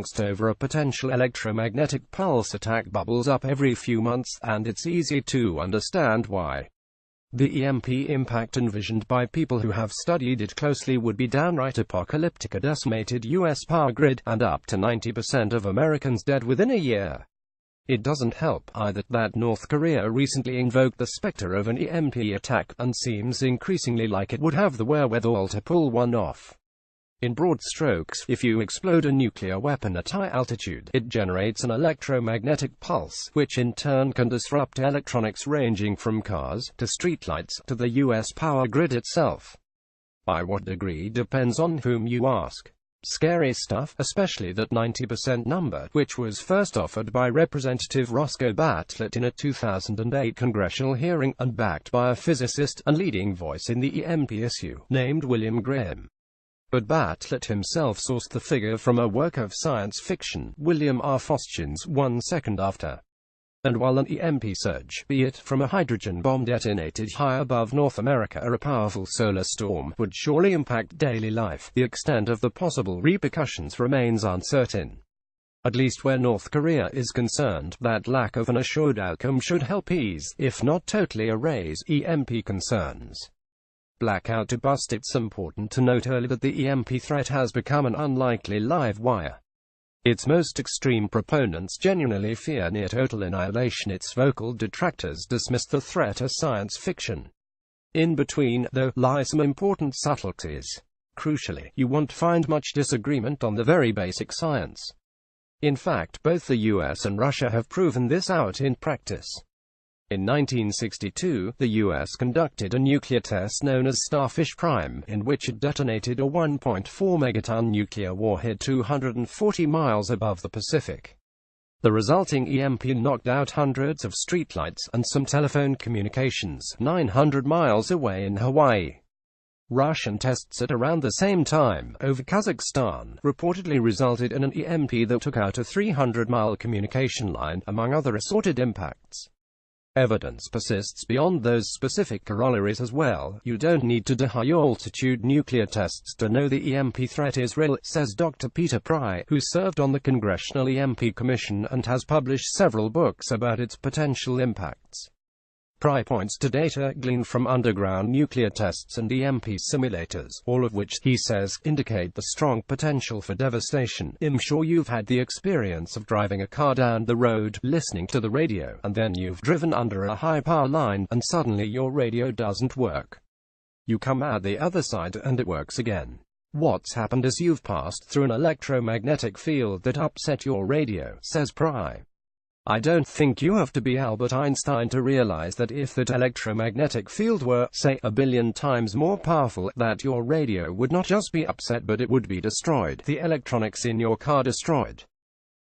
angst over a potential electromagnetic pulse attack bubbles up every few months, and it's easy to understand why. The EMP impact envisioned by people who have studied it closely would be downright apocalyptic: a decimated US power grid, and up to 90% of Americans dead within a year. It doesn't help, either, that North Korea recently invoked the specter of an EMP attack, and seems increasingly like it would have the wherewithal to pull one off. In broad strokes, if you explode a nuclear weapon at high altitude, it generates an electromagnetic pulse, which in turn can disrupt electronics ranging from cars, to streetlights, to the US power grid itself. By what degree depends on whom you ask. Scary stuff, especially that 90% number, which was first offered by Representative Roscoe Bartlett in a 2008 congressional hearing, and backed by a physicist and leading voice in the EMP issue, named William Graham. But Bartlett himself sourced the figure from a work of science fiction, William R. Faustinian's 1 Second After. And while an EMP surge, be it from a hydrogen bomb detonated high above North America or a powerful solar storm, would surely impact daily life, the extent of the possible repercussions remains uncertain. At least where North Korea is concerned, that lack of an assured outcome should help ease, if not totally erase, EMP concerns. Blackout to bust. It's important to note early that the EMP threat has become an unlikely live wire. Its most extreme proponents genuinely fear near total annihilation. Its vocal detractors dismiss the threat as science fiction. In between, though, lie some important subtleties. Crucially, you won't find much disagreement on the very basic science. In fact, both the US and Russia have proven this out in practice. In 1962, the US conducted a nuclear test known as Starfish Prime, in which it detonated a 1.4 megaton nuclear warhead 240 miles above the Pacific. The resulting EMP knocked out hundreds of streetlights, and some telephone communications, 900 miles away in Hawaii. Russian tests at around the same time, over Kazakhstan, reportedly resulted in an EMP that took out a 300-mile communication line, among other assorted impacts. Evidence persists beyond those specific corollaries as well. You don't need to do high-altitude nuclear tests to know the EMP threat is real, says Dr. Peter Pry, who served on the Congressional EMP Commission and has published several books about its potential impacts. Pry points to data gleaned from underground nuclear tests and EMP simulators, all of which, he says, indicate the strong potential for devastation. I'm sure you've had the experience of driving a car down the road, listening to the radio, and then you've driven under a high power line, and suddenly your radio doesn't work. You come out the other side, and it works again. What's happened is you've passed through an electromagnetic field that upset your radio, says Pry. I don't think you have to be Albert Einstein to realize that if that electromagnetic field were, say, 1 billion times more powerful, that your radio would not just be upset but it would be destroyed, the electronics in your car destroyed.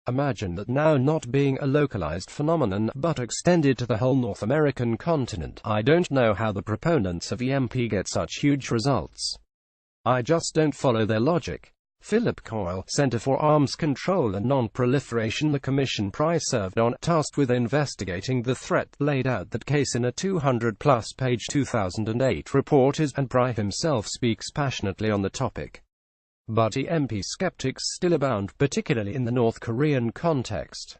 Imagine that now not being a localized phenomenon, but extended to the whole North American continent. I don't know how the proponents of EMP get such huge results. I just don't follow their logic. Philip Coyle, Center for Arms Control and Non-Proliferation. The commission Pry served on, tasked with investigating the threat, laid out that case in a 200-plus page 2008 report and Pry himself speaks passionately on the topic. But EMP skeptics still abound, particularly in the North Korean context.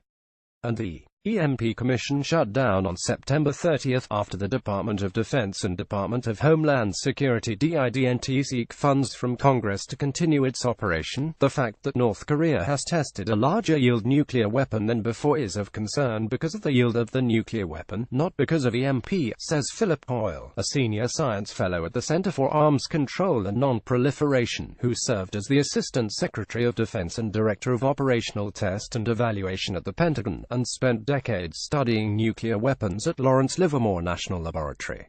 And the EMP Commission shut down on September 30 after the Department of Defense and Department of Homeland Security didn't seek funds from Congress to continue its operation. The fact that North Korea has tested a larger yield nuclear weapon than before is of concern because of the yield of the nuclear weapon, not because of EMP, says Philip Coyle, a senior science fellow at the Center for Arms Control and Non-Proliferation, who served as the Assistant Secretary of Defense and Director of Operational Test and Evaluation at the Pentagon, and spent decades studying nuclear weapons at Lawrence Livermore National Laboratory.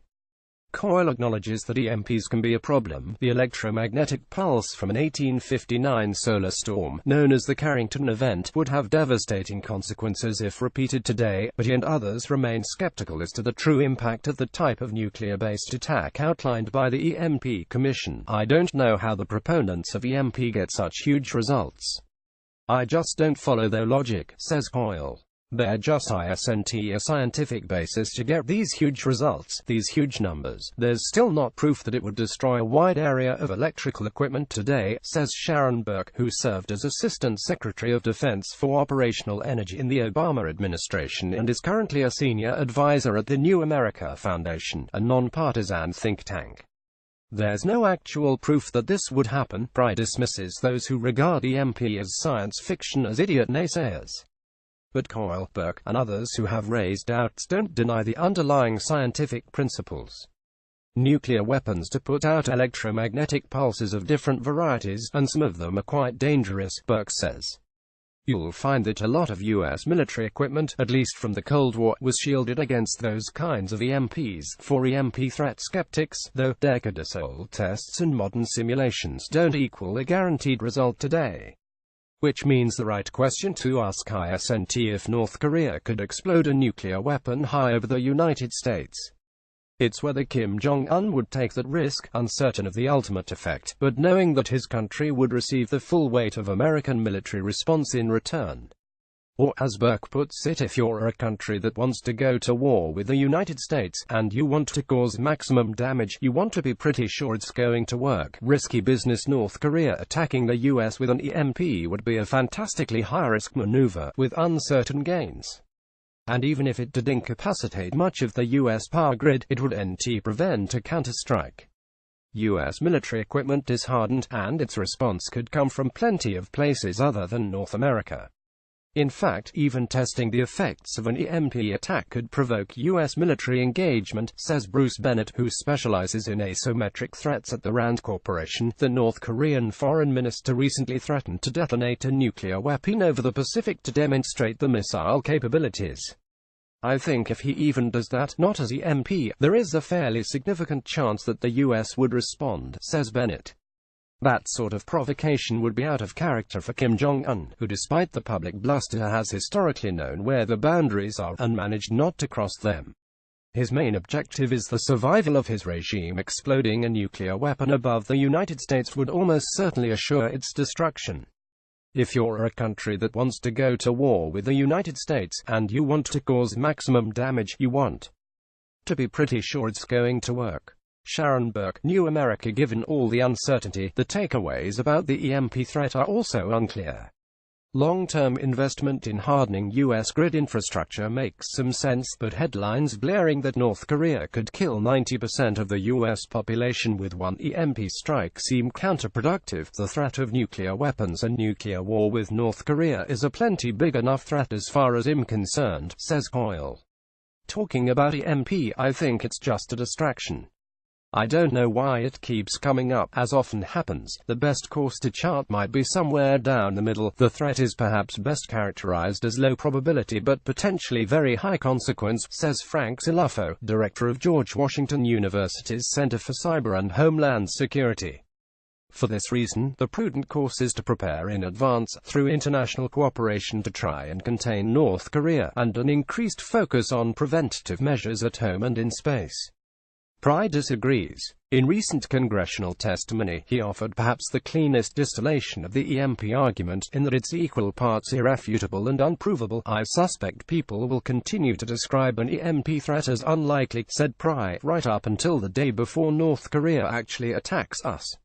Coyle acknowledges that EMPs can be a problem. The electromagnetic pulse from an 1859 solar storm, known as the Carrington event, would have devastating consequences if repeated today, but he and others remain skeptical as to the true impact of the type of nuclear-based attack outlined by the EMP Commission. I don't know how the proponents of EMP get such huge results. I just don't follow their logic, says Coyle. There just isn't a scientific basis to get these huge results, these huge numbers. There's still not proof that it would destroy a wide area of electrical equipment today, says Sharon Burke, who served as Assistant Secretary of Defense for Operational Energy in the Obama administration and is currently a senior advisor at the New America Foundation, a nonpartisan think tank. There's no actual proof that this would happen. Pry dismisses those who regard EMP as science fiction as idiot naysayers. But Coyle, Burke, and others who have raised doubts don't deny the underlying scientific principles. Nuclear weapons to put out electromagnetic pulses of different varieties, and some of them are quite dangerous, Burke says. You'll find that a lot of US military equipment, at least from the Cold War, was shielded against those kinds of EMPs. For EMP threat skeptics, though, decades-old tests and modern simulations don't equal a guaranteed result today. Which means the right question to ask isn't if North Korea could explode a nuclear weapon high over the United States. It's whether Kim Jong-un would take that risk, uncertain of the ultimate effect, but knowing that his country would receive the full weight of American military response in return. Or, as Burke puts it, if you're a country that wants to go to war with the United States, and you want to cause maximum damage, you want to be pretty sure it's going to work. Risky business. North Korea attacking the US with an EMP would be a fantastically high-risk maneuver, with uncertain gains. And even if it did incapacitate much of the US power grid, it would prevent a counterstrike. US military equipment is hardened, and its response could come from plenty of places other than North America. In fact, even testing the effects of an EMP attack could provoke US military engagement, says Bruce Bennett, who specializes in asymmetric threats at the RAND Corporation. The North Korean foreign minister recently threatened to detonate a nuclear weapon over the Pacific to demonstrate the missile capabilities. I think if he even does that, not as EMP, there is a fairly significant chance that the US would respond, says Bennett. That sort of provocation would be out of character for Kim Jong-un, who despite the public bluster has historically known where the boundaries are and managed not to cross them. His main objective is the survival of his regime. Exploding a nuclear weapon above the United States would almost certainly assure its destruction. If you're a country that wants to go to war with the United States, and you want to cause maximum damage, you want to be pretty sure it's going to work. Sharon Burke, New America. Given all the uncertainty, the takeaways about the EMP threat are also unclear. Long-term investment in hardening U.S. grid infrastructure makes some sense, but headlines blaring that North Korea could kill 90% of the U.S. population with one EMP strike seem counterproductive. The threat of nuclear weapons and nuclear war with North Korea is a plenty big enough threat as far as I'm concerned, says Coyle. Talking about EMP, I think it's just a distraction. I don't know why it keeps coming up, as often happens. The best course to chart might be somewhere down the middle. The threat is perhaps best characterized as low probability but potentially very high consequence, says Frank Zilafo, director of George Washington University's Center for Cyber and Homeland Security. For this reason, the prudent course is to prepare in advance, through international cooperation to try and contain North Korea, and an increased focus on preventative measures at home and in space. Pry disagrees. In recent congressional testimony, he offered perhaps the cleanest distillation of the EMP argument, in that it's equal parts irrefutable and unprovable. I suspect people will continue to describe an EMP threat as unlikely, said Pry, right up until the day before North Korea actually attacks us.